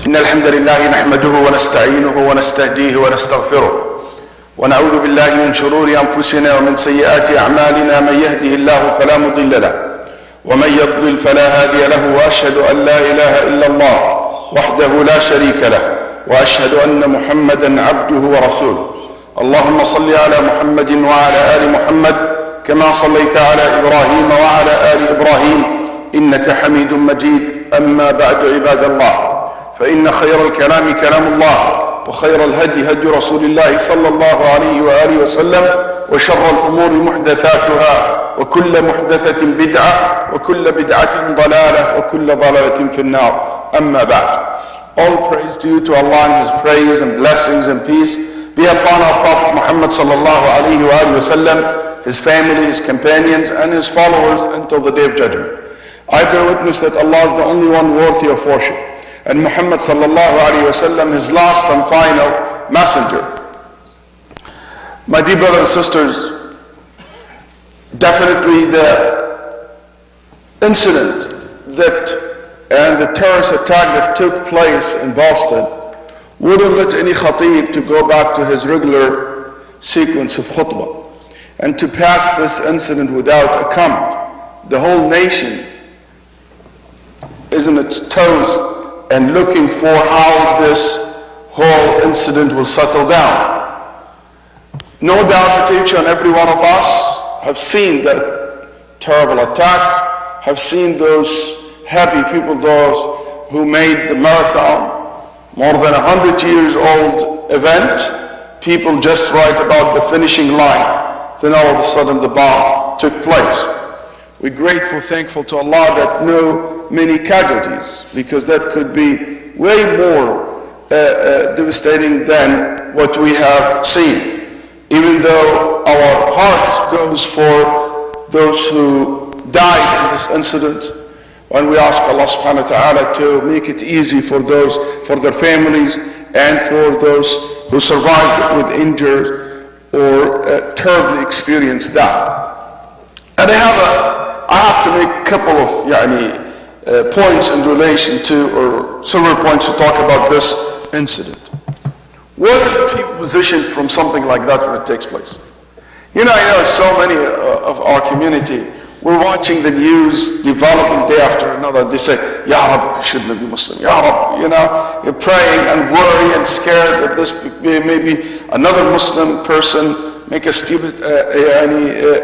إن الحمد لله نحمده ونستعينه ونستهديه ونستغفره ونعوذ بالله من شرور أنفسنا ومن سيئات أعمالنا. من يهده الله فلا مضل له ومن يضلل فلا هادي له، وأشهد أن لا إله إلا الله وحده لا شريك له، وأشهد أن محمدا عبده ورسوله. اللهم صل على محمد وعلى آل محمد كما صليت على إبراهيم وعلى آل إبراهيم إنك حميد مجيد. أما بعد عباد الله، فإن خير الكلام كلام الله، وخير الهدي هدي رسول الله صلى الله عليه وآله وسلم، وشر الأمور محدثاتها، وكل محدثة بدعة، وكل بدعة ضلالة، وكل ضلالة في النار. أما بعد. All praise due to Allah, and His praise and blessings and peace be upon our Prophet Muhammad sallallahu alayhi wa sallam, his family, his companions, and his followers until the day of judgment. I bear witness that Allah is the only one worthy of worship, and Muhammad sallallahu alayhi wa sallam, his last and final messenger. My dear brothers and sisters, definitely the incident and the terrorist attack that took place in Boston wouldn't let any khatib to go back to his regular sequence of khutbah and to pass this incident without a comment. The whole nation is on its toes and looking for how this whole incident will settle down. No doubt that each and every one of us have seen that terrible attack, have seen those happy people, those who made the marathon, more than 100 years old event, people just right about the finishing line. Then all of a sudden the bomb took place. We're grateful, thankful to Allah that no many casualties, because that could be way more devastating than what we have seen. Even though our hearts goes for those who died in this incident, and we ask Allah subhanahu wa ta'ala to make it easy for those, for their families, and for those who survived with injuries or terribly experienced that. And I have to make a couple of points in relation to, or several points to talk about this incident. What is people's position from something like that when it takes place? I know so many of our community, we're watching the news developing day after another. They say, Ya Rab, you shouldn't be Muslim. Ya Rab, you're praying and worry and scared that this may be another Muslim person make a stupid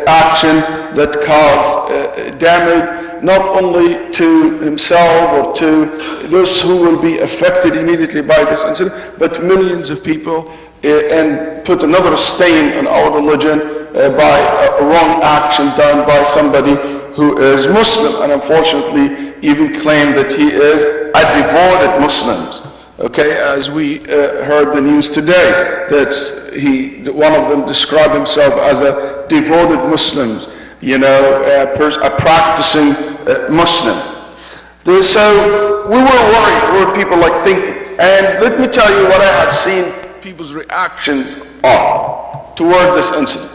action that cause damage, not only to himself or to those who will be affected immediately by this incident, but millions of people, and put another stain on our religion by a wrong action done by somebody who is Muslim, and unfortunately even claim that he is a devoted Muslim. Okay, as we heard the news today, that one of them described himself as a devoted Muslim, a practicing Muslim. So we were worried, what people like thinking. And let me tell you what I have seen people's reactions are toward this incident.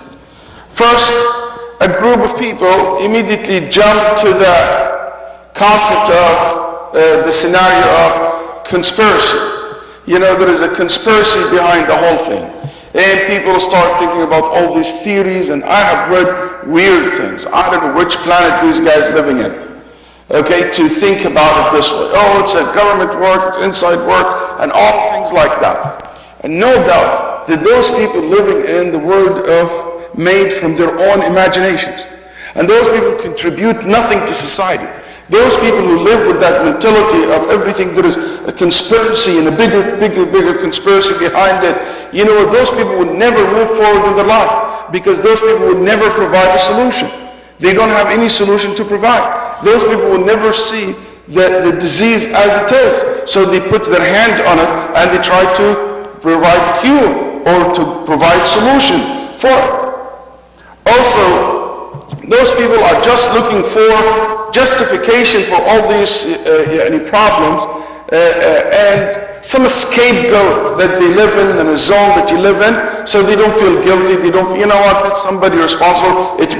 First, a group of people immediately jumped to the concept of the scenario of conspiracy. There is a conspiracy behind the whole thing. And people start thinking about all these theories, and I have read weird things. I don't know which planet these guys living in. Okay, to think about it this way. Oh, it's a government work, it's inside work, and all things like that. And no doubt that those people living in the world of made from their own imaginations. And those people contribute nothing to society. Those people who live with that mentality of everything, there is a conspiracy and a bigger conspiracy behind it. Those people would never move forward in their life, because those people would never provide a solution. They don't have any solution to provide. Those people would never see the disease as it is. So they put their hand on it and they try to provide cure or to provide solution for it. Also, those people are just looking for justification for all these problems and some scapegoat that they live in a zone that you live in, so they don't feel guilty. They don't, that's somebody responsible. It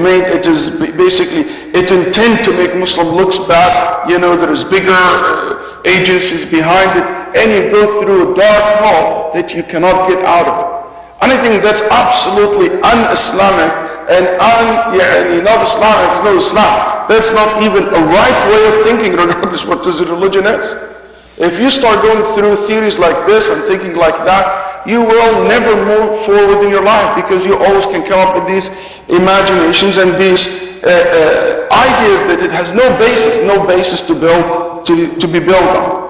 is basically, it intend to make Muslim looks bad. There is bigger agencies behind it, and you go through a dark hole that you cannot get out of it. And I think that's absolutely un-Islamic and not Islamic, it's no Islam. That's not even a right way of thinking regardless what this religion is. If you start going through theories like this and thinking like that, you will never move forward in your life, because you always can come up with these imaginations and these ideas that it has no basis to be built on.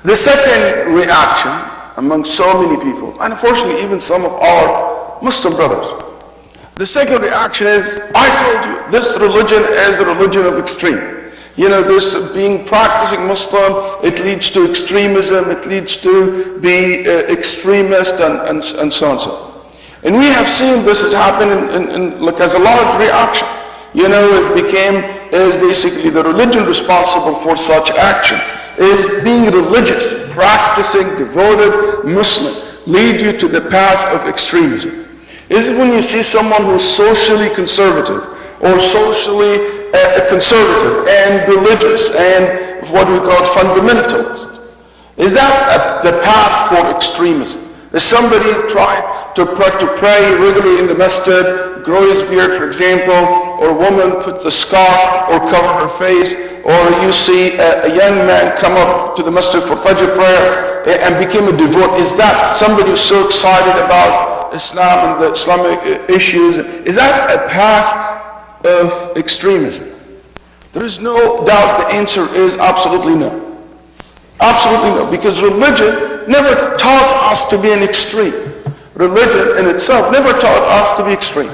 The second reaction among so many people, and unfortunately even some of our Muslim brothers, the second reaction is, I told you, this religion is a religion of extreme. This being practicing Muslim, it leads to extremism, it leads to be extremist and so on and so. And we have seen this has happened like as a large reaction. It is basically the religion responsible for such action. Is being religious, practicing, devoted Muslim, lead you to the path of extremism? Is it when you see someone who's socially conservative or socially conservative and religious and what we call fundamentalist? Is that the path for extremism? Is somebody trying to pray regularly in the masjid, grow his beard, for example, or a woman put the scarf or cover her face, or you see a young man come up to the masjid for Fajr prayer and became a devout? Is that somebody who's so excited about Islam and the Islamic issues? Is that a path of extremism? There is no doubt the answer is absolutely no. Absolutely no, because religion never taught us to be an extreme. Religion in itself never taught us to be extreme.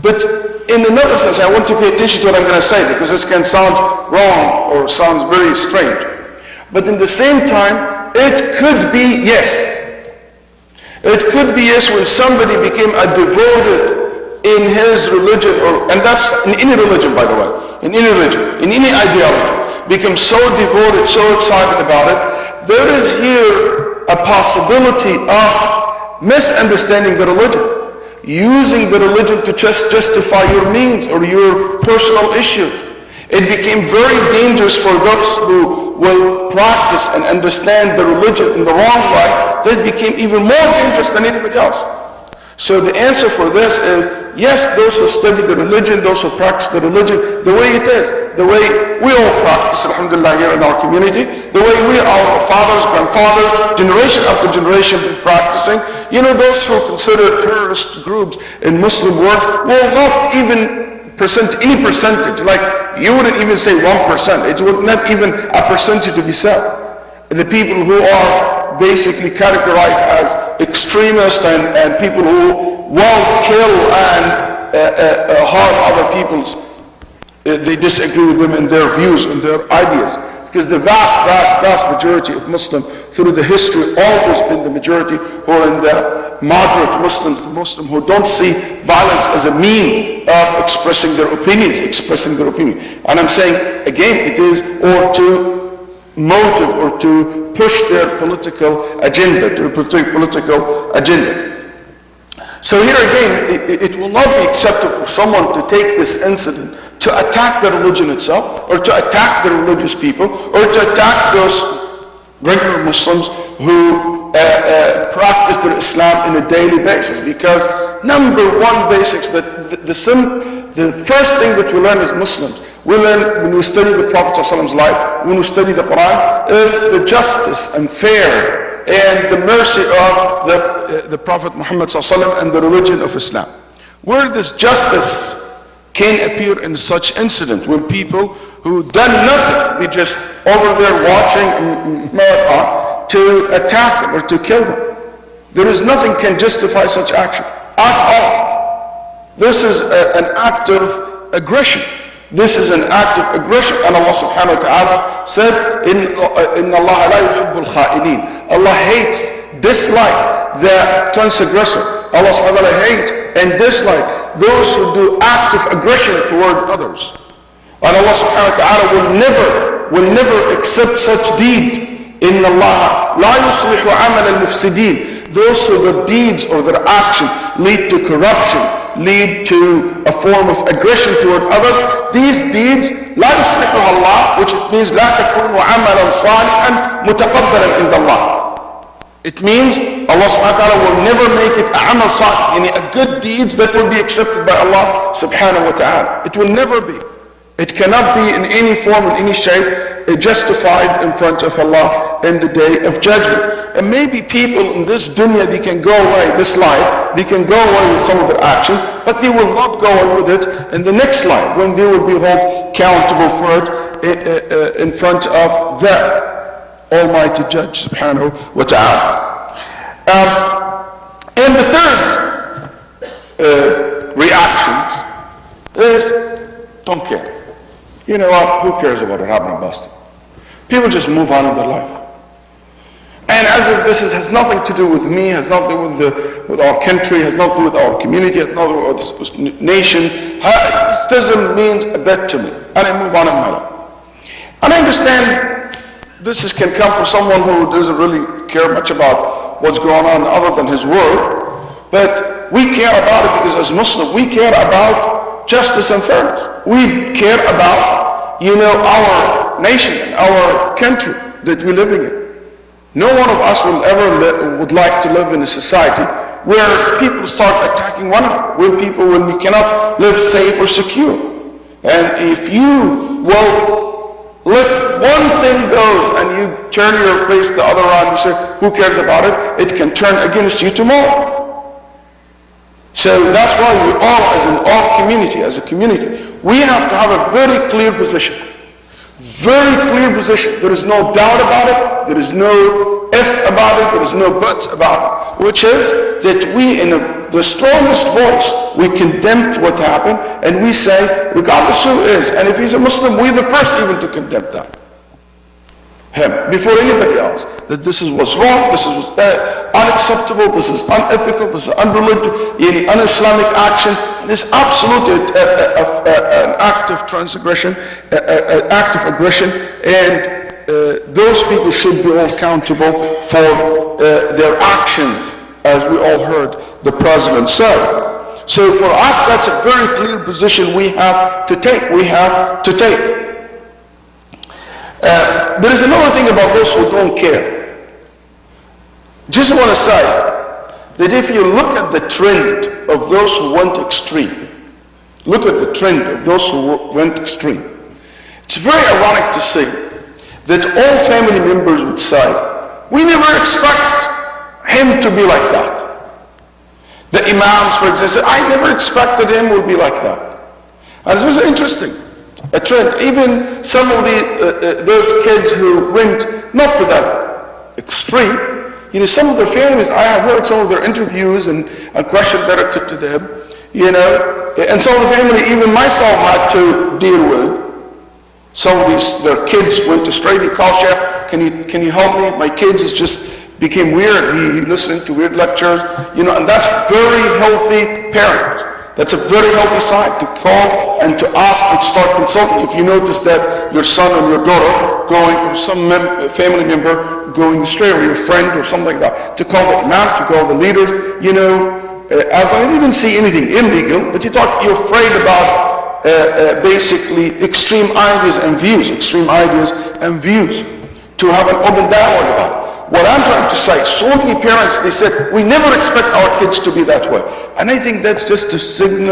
But in another sense, I want to pay attention to what I'm going to say, because this can sound wrong or sounds very strange. But in the same time, it could be yes. It could be yes when somebody became a devoted in his religion, and that's in any religion, by the way, in any religion, in any ideology, become so devoted, so excited about it. There is here a possibility of misunderstanding the religion, using the religion to just justify your means or your personal issues. It became very dangerous for those who will practice and understand the religion in the wrong way. That became even more dangerous than anybody else. So the answer for this is, yes, those who study the religion, those who practice the religion, the way it is, the way we all practice, alhamdulillah, here in our community, the way our fathers, grandfathers, generation after generation been practicing, those who consider terrorist groups in Muslim world will not even present any percentage. Like, you wouldn't even say 1%. It would not even a percentage to be said. The people who are basically categorized as extremists and people who will kill and harm other peoples, they disagree with them in their views and their ideas. Because the vast majority of Muslims through the history always been the majority who are in the moderate Muslims, the Muslim who don't see violence as a mean of expressing their opinions, And I'm saying, again, it is or to motive or to push their political agenda, So here again, it will not be acceptable for someone to take this incident to attack the religion itself, or to attack the religious people, or to attack those regular Muslims who practice their Islam on a daily basis. Because number one basics, the first thing that we learn as Muslims, we learn when we study the Prophet ﷺ's life, when we study the Quran, is the justice and fair and the mercy of the Prophet Muhammad ﷺ and the religion of Islam. Where this justice can appear in such incident, when people who done nothing, they just over there watching marathon to attack them or to kill them. There is nothing can justify such action at all. This is an act of aggression. This is an act of aggression. And Allah subhanahu wa ta'ala said, Inna Allah la yuhibbul kha'inin. Allah hates, dislike the transgressor. Allah subhanahu wa ta'ala hates and dislike those who do act of aggression toward others. And Allah subhanahu wa ta'ala will never accept such deed. Inna Allah la yuslihu amal al-mufsidin. Those who their deeds or their action lead to corruption, lead to a form of aggression toward others. These deeds لا يصلحها الله, which means لا تكون عملا صالحا متقبلا عند الله. It means Allah subhanahu wa ta'ala will never make it a amal salih, any a good deeds that will be accepted by Allah subhanahu wa ta'ala. It will never be. It cannot be in any form, in any shape, justified in front of Allah in the day of judgment. And maybe people in this dunya, they can go away, this life, they can go away with some of their actions, but they will not go away with it in the next life, when they will be held accountable for it in front of the Almighty Judge subhanahu wa ta'ala. And the third reaction is don't care. You know what? Who cares about what happened in Boston? People just move on in their life. And as if this has nothing to do with me, has nothing to do with our country, has nothing to do with our community, has nothing to do with this nation, it doesn't mean a bit to me. And I move on in my life. And I understand this can come from someone who doesn't really care much about what's going on other than his word. But we care about it because as Muslims, we care about justice and fairness. We care about, our nation, our country that we're living in. No one of us will ever would like to live in a society where people start attacking one another, when you cannot live safe or secure. And if you will let one thing goes and you turn your face the other around, you say, who cares about it? It can turn against you tomorrow. So that's why we all, as a community, we have to have a very clear position. Very clear position. There is no doubt about it. There is no if about it. There is no buts about it. Which is that we, in the strongest voice, we condemn what happened, and we say, regardless who is, and if he's a Muslim, we're the first even to condemn that. Him, before anybody else, that this is what's wrong, this is unacceptable, this is unethical, this is unreligious, any un-Islamic action. This is absolutely an act of transgression, an act of aggression, and those people should be all accountable for their actions, as we all heard the President say. So for us, that's a very clear position we have to take. There is another thing about those who don't care. Just want to say that if you look at the trend of those who went extreme, it's very ironic to see that all family members would say, we never expect him to be like that. The imams, for example, said, I never expected him would be like that. And it was interesting. A trend. Even some of those kids who went not to that extreme, some of their families, I have heard some of their interviews and questions that are put to them, and some of the family, even myself, had to deal with. Some of their kids went astray. They called, Chef, can you help me? My kids became weird. He listening to weird lectures, and that's very healthy parents. That's a very healthy sign to call and to ask and to start consulting. If you notice that your son or your daughter going, or some family member going astray, or your friend or something like that, to call the imam, to call the leaders, as long as you didn't see anything illegal, but you're afraid about basically extreme ideas and views, to have an open dialogue about it. What I'm trying to say, so many parents, they said, we never expect our kids to be that way. And I think that's just to send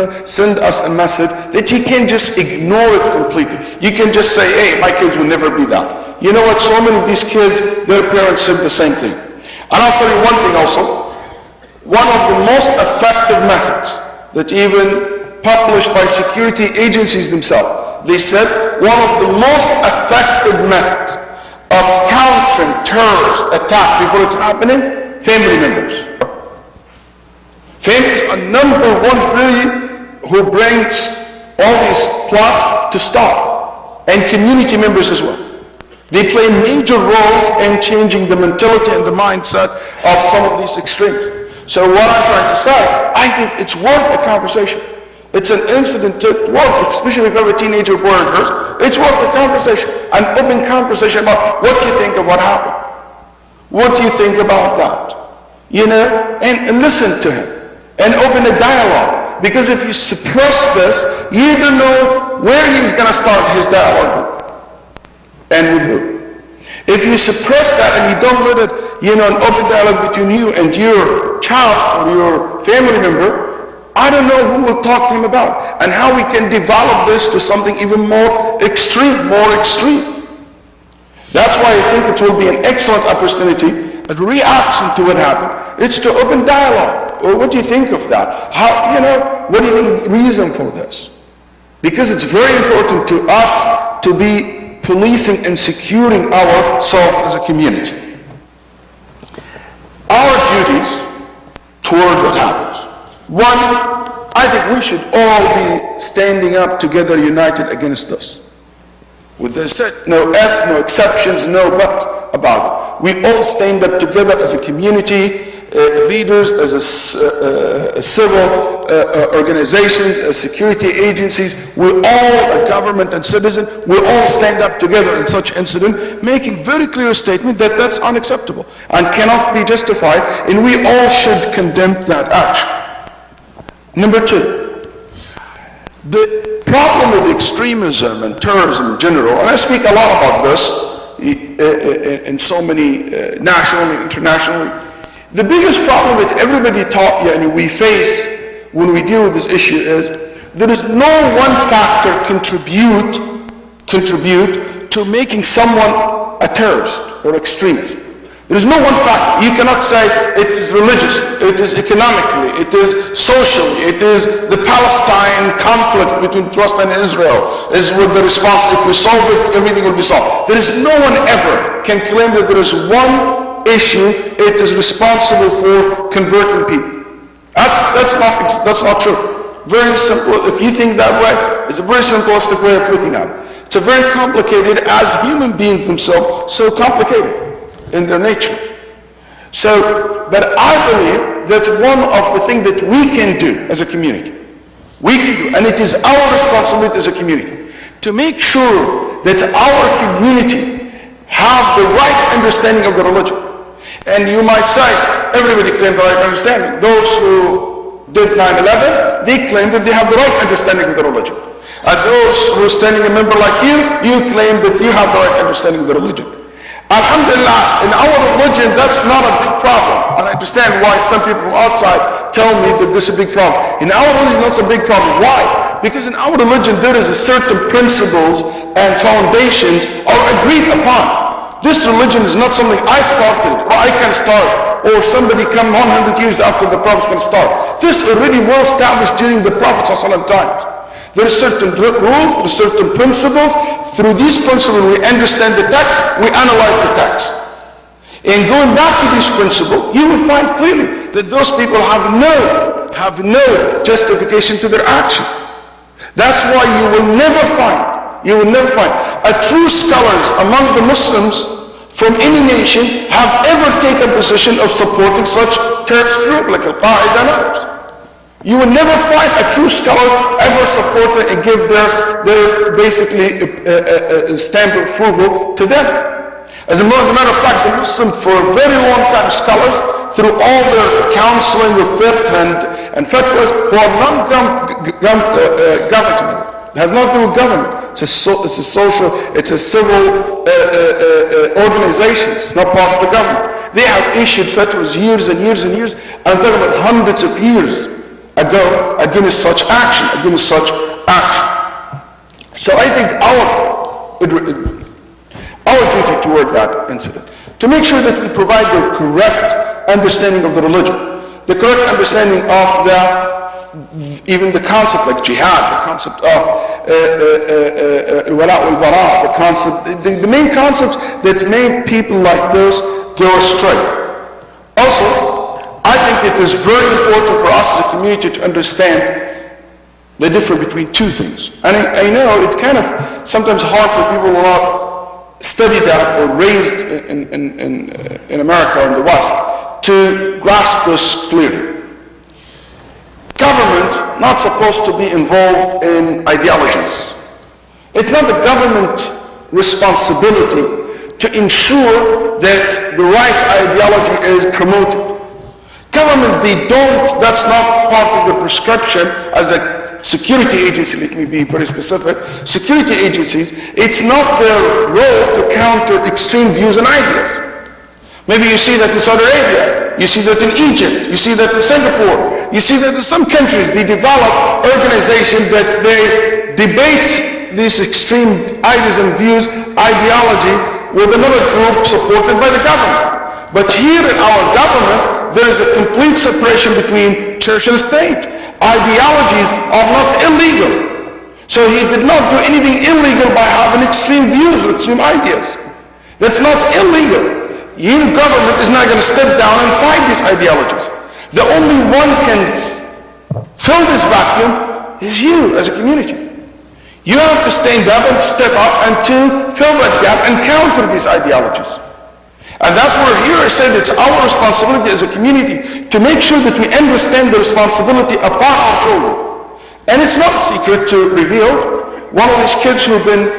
us a message that you can't just ignore it completely. You can just say, hey, my kids will never be that. You know what, so many of these kids, their parents said the same thing. And I'll tell you one thing also. One of the most effective methods that even published by security agencies themselves, they said, one of the most effective methods of countering terrorist attack before it's happening, family members. Families are number one really who brings all these plots to stop, and community members as well. They play major roles in changing the mentality and the mindset of some of these extremes. So what I'm trying to say, I think it's worth a conversation. It's an incident to worth, especially if you have a teenager boy or girl. It's worth a conversation, an open conversation about what you think of what happened. What do you think about that? And listen to him and open a dialogue. Because if you suppress this, you don't know where he's going to start his dialogue and with who. If you suppress that and you don't let it, an open dialogue between you and your child or your family member, I don't know who will talk to him about and how we can develop this to something even more extreme. That's why I think it will be an excellent opportunity, a reaction to what happened. It's to open dialogue. Or what do you think of that? What do you think the reason for this? Because it's very important to us to be policing and securing ourselves as a community. Our duties toward what happens. One, I think we should all be standing up together, united against this. With this said, no if, no exceptions, no but about it. We all stand up together as a community, leaders, as civil organizations, as security agencies. We all, a government and citizen, we all stand up together in such incident, making very clear statement that that's unacceptable and cannot be justified, and we all should condemn that action. Number two, the problem with extremism and terrorism in general, and I speak a lot about this in so many nationally, internationally. The biggest problem that everybody we face when we deal with this issue is there is no one factor contribute to making someone a terrorist or extremist. There is no one factor. You cannot say it is religious, it is economically, it is socially, it is the Palestine conflict between Palestine and Israel is with the response. If we solve it, everything will be solved. There is no one ever can claim that there is one issue it is responsible for converting people. That's not true. Very simple. If you think that way, it's a very simplistic way of looking at it. It's a very complicated, as human beings themselves, so complicated in their nature. But I believe that one of the things that we can do as a community, and it is our responsibility as a community, to make sure that our community have the right understanding of the religion. And you might say, everybody claims the right understanding. Those who did 9/11, they claim that they have the right understanding of the religion. And those who are standing a member like you claim that you have the right understanding of the religion. Alhamdulillah, in our religion, that's not a big problem. And I understand why some people from outside tell me that this is a big problem. In our religion, that's a big problem. Why? Because in our religion, there is a certain principles and foundations are agreed upon. This religion is not something I started, or I can start, or somebody come 100 years after the Prophet can start. This already well established during the Prophet's times. There are certain rules, there are certain principles. Through these principles, we understand the text, we analyze the text. And going back to this principle, you will find clearly that those people have no justification to their action. That's why you will never find a true scholars among the Muslims from any nation have ever taken a position of supporting such terrorist group like Al-Qaeda and others. You will never find a true scholar ever support it and give their basically stamp of approval to them. As a matter of fact, the Muslims for a very long time, scholars, through all their counseling with fiqh and fatwas, who are non-governmental. It has nothing to do with government. It's a social, it's a civil organization. It's not part of the government. They have issued fatwas years and years and years, I'm talking about hundreds of years ago, against such action. So I think our duty toward that incident, to make sure that we provide the correct understanding of the religion, the correct understanding of even the concept like jihad, the concept of wala wal bara, the concept, the main concepts that made people like this go astray. Also, I think it is very important for us as a community to understand the difference between two things. And I know it's kind of sometimes hard for people who are not studied that or raised in America or in the West to grasp this clearly. Government not supposed to be involved in ideologies. It's not the government responsibility to ensure that the right ideology is promoted. Government, they don't, that's not part of the prescription as a security agency, let me be very specific. Security agencies, it's not their role to counter extreme views and ideas. Maybe you see that in Saudi Arabia, you see that in Egypt, you see that in Singapore, you see that in some countries, they develop organizations that they debate these extreme ideas and views, ideology, with another group supported by the government. But here in our government, there is a complete separation between church and state. Ideologies are not illegal. So he did not do anything illegal by having extreme views or extreme ideas. That's not illegal. Your government is not going to step down and fight these ideologies. The only one can fill this vacuum is you as a community. You have to stand up and step up and to fill that gap and counter these ideologies. And that's where here I said it's our responsibility as a community to make sure that we understand the responsibility upon our shoulder. And it's not secret to reveal. One of these kids who've been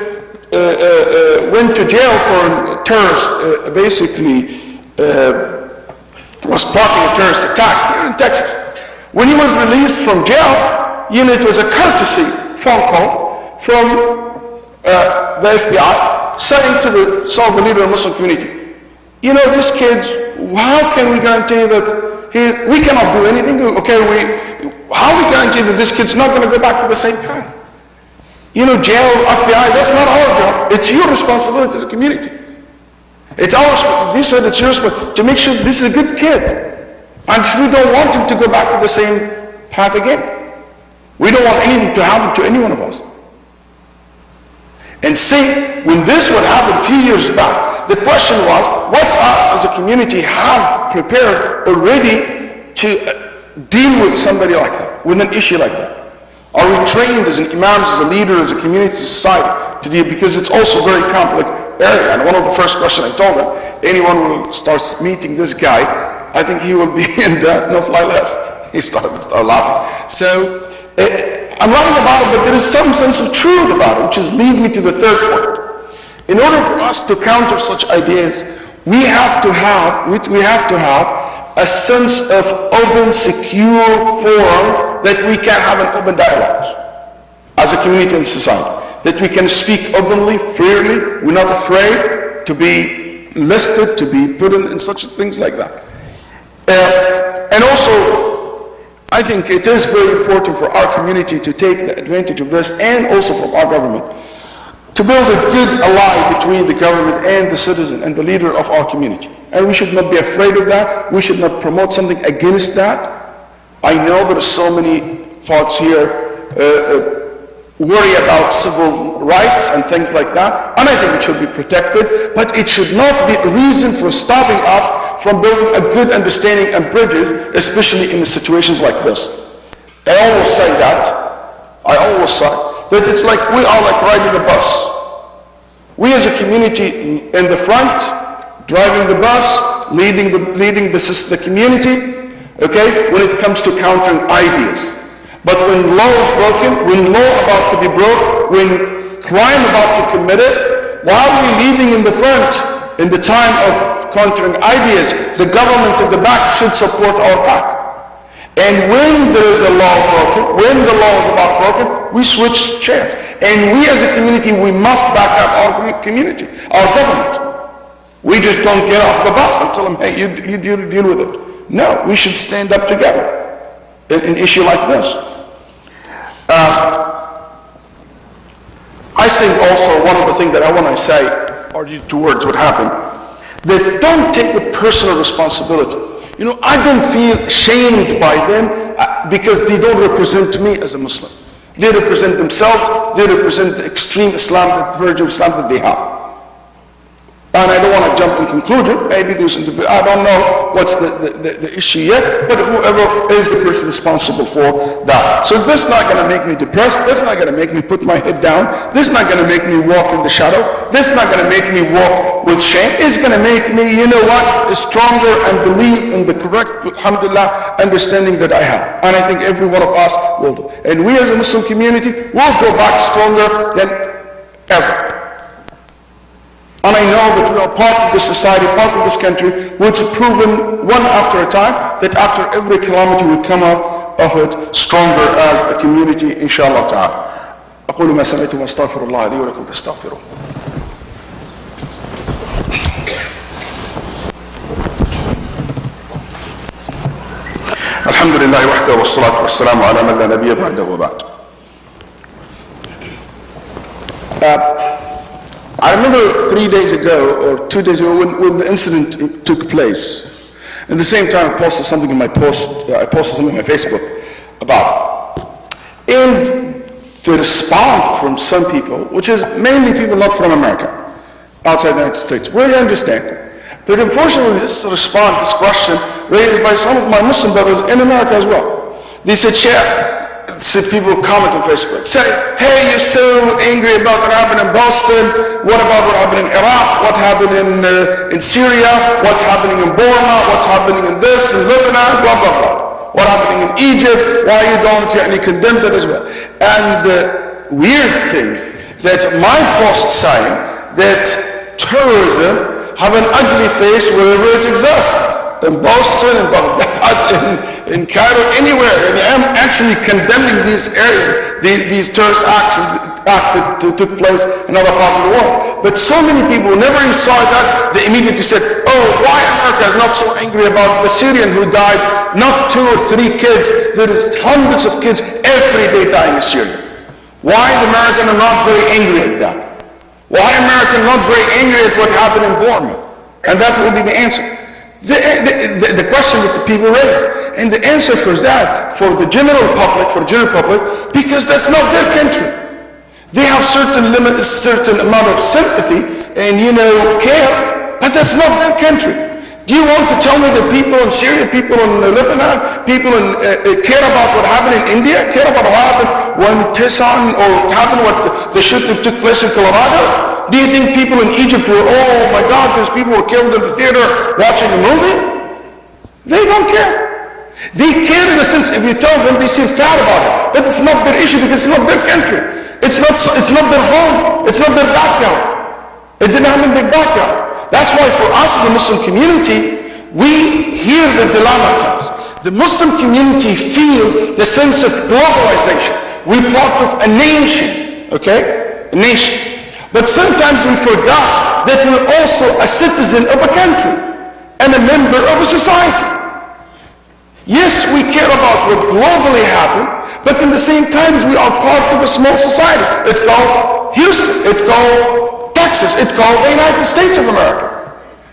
went to jail for terrorist, basically was plotting a terrorist attack here in Texas. When he was released from jail, it was a courtesy phone call from the FBI saying to the Saudi leader of the Muslim community, this kid, how can we guarantee that we cannot do anything? Okay, how we guarantee that this kid's not going to go back to the same path? Jail, FBI, that's not our job. It's your responsibility as a community. It's our responsibility. They said it's your responsibility to make sure this is a good kid. And we don't want him to go back to the same path again. We don't want anything to happen to any one of us. And see, when this would happen a few years back, the question was, what us as a community have prepared already to deal with somebody like that, with an issue like that? Are we trained as an imams, as a leader, as a community, society to deal? Because it's also a very complex area. And one of the first questions I told them, anyone who starts meeting this guy, I think he will be in the no-fly list. He started laughing. So I'm laughing about it, but there is some sense of truth about it, which is lead me to the third point. In order for us to counter such ideas, we have to have a sense of open, secure forum that we can have an open dialogue as a community and society, that we can speak openly, freely. We're not afraid to be listed, to be put in such things like that. And also, I think it is very important for our community to take the advantage of this, and also from our government, to build a good ally between the government and the citizen and the leader of our community. And we should not be afraid of that. We should not promote something against that. I know there are so many folks here worry about civil rights and things like that, and I think it should be protected, but it should not be a reason for stopping us from building a good understanding and bridges, especially in situations like this. I always say that it's like we are like riding a bus. We as a community in the front, driving the bus, leading the community, okay, when it comes to countering ideas. But when law is broken, when law about to be broke, when crime about to commit it, while we're leading in the front, in the time of countering ideas, the government at the back should support our back. And when there is a law broken, when the law is about broken, we switch chairs. And we as a community, we must back up our community, our government. We just don't get off the bus and tell them, hey, you deal with it. No, we should stand up together in an issue like this. I think also one of the things that I want to say, or towards what happened, that don't take a personal responsibility. I don't feel shamed by them because they don't represent me as a Muslim. They represent themselves, they represent the extreme Islam, the version of Islam that they have. And I don't want to jump in conclusion, maybe I don't know what's the issue yet, but whoever is the person responsible for that. So this is not going to make me depressed, this is not going to make me put my head down, this is not going to make me walk in the shadow, this is not going to make me walk with shame, it's going to make me, stronger and believe in the correct, alhamdulillah, understanding that I have. And I think every one of us will do. And we as a Muslim community will go back stronger than ever. And I know that we are part of this society, part of this country, which has proven one after a time that after every calamity we come out of it stronger as a community, inshallah ta'ala. أقول ما سمعتم واستغفر الله لي ولكم فاستغفروه. الحمد لله وحده والصلاة والسلام على من لا نبي بعده وبعد. I remember 3 days ago or 2 days ago when the incident took place. At the same time, I posted something in my something on my Facebook about it. And the response from some people, which is mainly people not from America, outside the United States, really understand. But unfortunately, this response, this question, raised by some of my Muslim brothers in America as well. They said, Sheikh, people comment on Facebook, say, hey, you're so angry about what happened in Boston. What about what happened in Iraq? What happened in Syria? What's happening in Burma? What's happening in this, in Lebanon? Blah, blah, blah. What happening in Egypt? Why you don't condemn that as well? And the weird thing that my post saying that terrorism have an ugly face wherever it exists. In Boston, in Baghdad, in Cairo, anywhere. And I'm actually condemning these areas, these terrorist acts that took place in other parts of the world. But so many people, whenever you saw that, they immediately said, oh, why America is not so angry about the Syrian who died, not 2 or 3 kids, there is hundreds of kids every day dying in Syria. Why the Americans are not very angry at that? Why Americans are not very angry at what happened in Burma? And that will be the answer. The question that the people raise. And the answer for that, for the general public, because that's not their country. They have certain amount of sympathy and, care, but that's not their country. Do you want to tell me that people in Syria, people in Lebanon, people care about what happened in India, care about what happened when Tucson, or happened what the shooting took place in Colorado? Do you think people in Egypt were, oh my God, those people were killed in the theater watching a movie? They don't care. They care in a sense, if you tell them, they feel fat about it. But it's not their issue because it's not their country. It's not their home. It's not their backyard. It didn't happen in their backyard. That's why for us, the Muslim community, we hear the dilemma comes. The Muslim community feel the sense of globalization. We're part of a nation, okay? A nation. But sometimes we forgot that we're also a citizen of a country and a member of a society. Yes, we care about what globally happened, but in the same time, we are part of a small society. It's called Houston. It's called Texas. It's called the United States of America.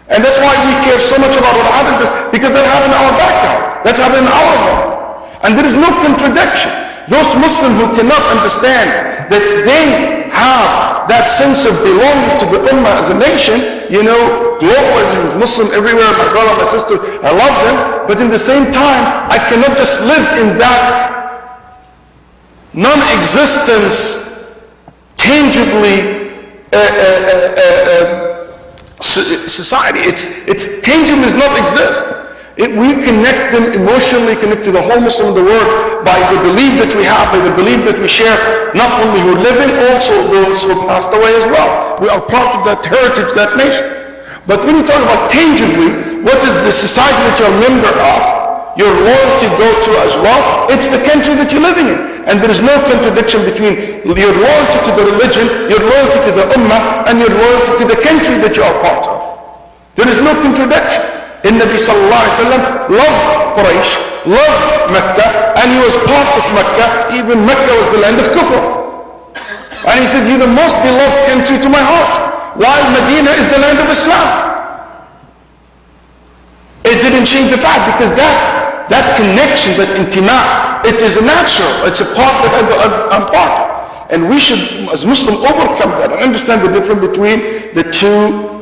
And that's why we care so much about what happened, because that happened in our backyard. That's happened in our home. And there is no contradiction. Those Muslims who cannot understand that they have that sense of belonging to the Ummah as a nation, globalism is Muslim everywhere, my brother, my sister, I love them, but in the same time, I cannot just live in that non-existence tangibly society. It's tangibly does not exist. We connect them emotionally, connect to the whole Muslim of the world by the belief that we have, by the belief that we share, not only who live in, also those who passed away as well. We are part of that heritage, that nation. But when you talk about tangibly, what is the society that you're a member of, your loyalty go to as well? It's the country that you're living in. And there is no contradiction between your loyalty to the religion, your loyalty to the Ummah, and your loyalty to the country that you are part of. There is no contradiction. The Nabi sallallahu alayhi wa sallam loved Quraysh, loved Mecca, and he was part of Mecca. Even Mecca was the land of Kufr. And he said, you're the most beloved country to my heart, while Medina is the land of Islam. It didn't change the fact, because that connection, that intima, it is natural. It's a part that I'm part of. And we should, as Muslims, overcome that and understand the difference between the two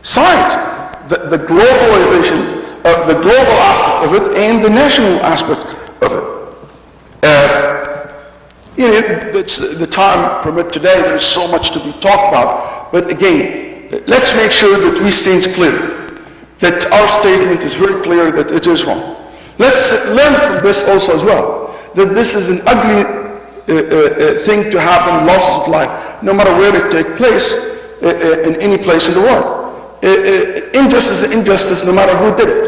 sides. The globalization, the global aspect of it and the national aspect of it. The time permit today, there's so much to be talked about. But again, let's make sure that we stand clear, that our statement is very clear that it is wrong. Let's learn from this also as well, that this is an ugly thing to happen, loss of life, no matter where it takes place, in any place in the world. Injustice is injustice no matter who did it.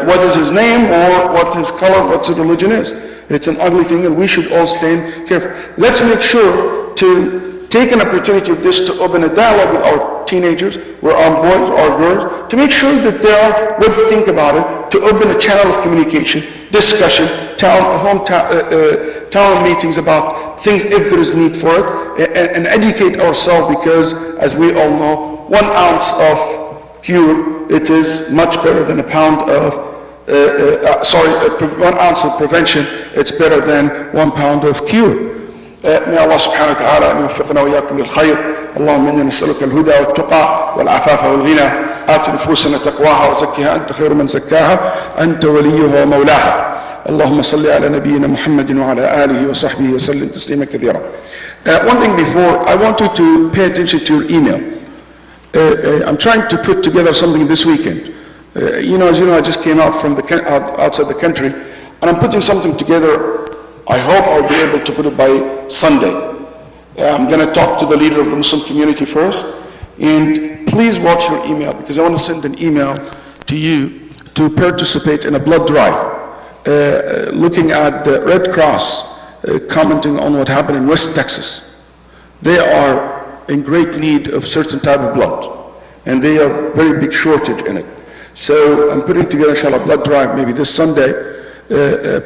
what is his name or what his color, what his religion is. It's an ugly thing, and we should all stand careful. Let's make sure to take an opportunity of this to open a dialogue with our teenagers, with our boys, our girls, to make sure that they are what to think about it, to open a channel of communication, discussion, town meetings about things if there is need for it, and educate ourselves, because as we all know, 1 ounce of cure, it is much better than a pound of 1 ounce of prevention, it's better than 1 pound of cure. May Allah subhanahu wa ta'ala أن يوفقنا وإياكم للخير. اللهم إنا نسألك الهدى والتقى والعفاف والغنى. آت نفوسنا تقواها وزكها أنت خير من زكاها أنت وليها ومولاها. اللهم صل على نبينا محمد وعلى آله وصحبه وسلم تسليما كثيرا. One thing before, I want you to pay attention to your email. I'm trying to put together something this weekend. As you know, I just came out from outside the country, and I'm putting something together. I hope I'll be able to put it by Sunday. I'm going to talk to the leader of the Muslim community first, and please watch your email, because I want to send an email to you to participate in a blood drive, looking at the Red Cross, commenting on what happened in West Texas. They are in great need of certain type of blood, and they are very big shortage in it. So I'm putting together, inshallah, a blood drive maybe this Sunday.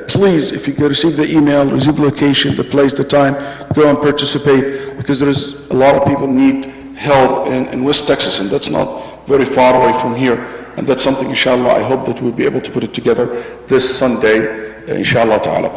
Please, if you can receive the email, receive the location, the place, the time, go and participate, because there is a lot of people need help in West Texas, and that's not very far away from here. And that's something, inshallah, I hope that we'll be able to put it together this Sunday, inshallah ta'ala.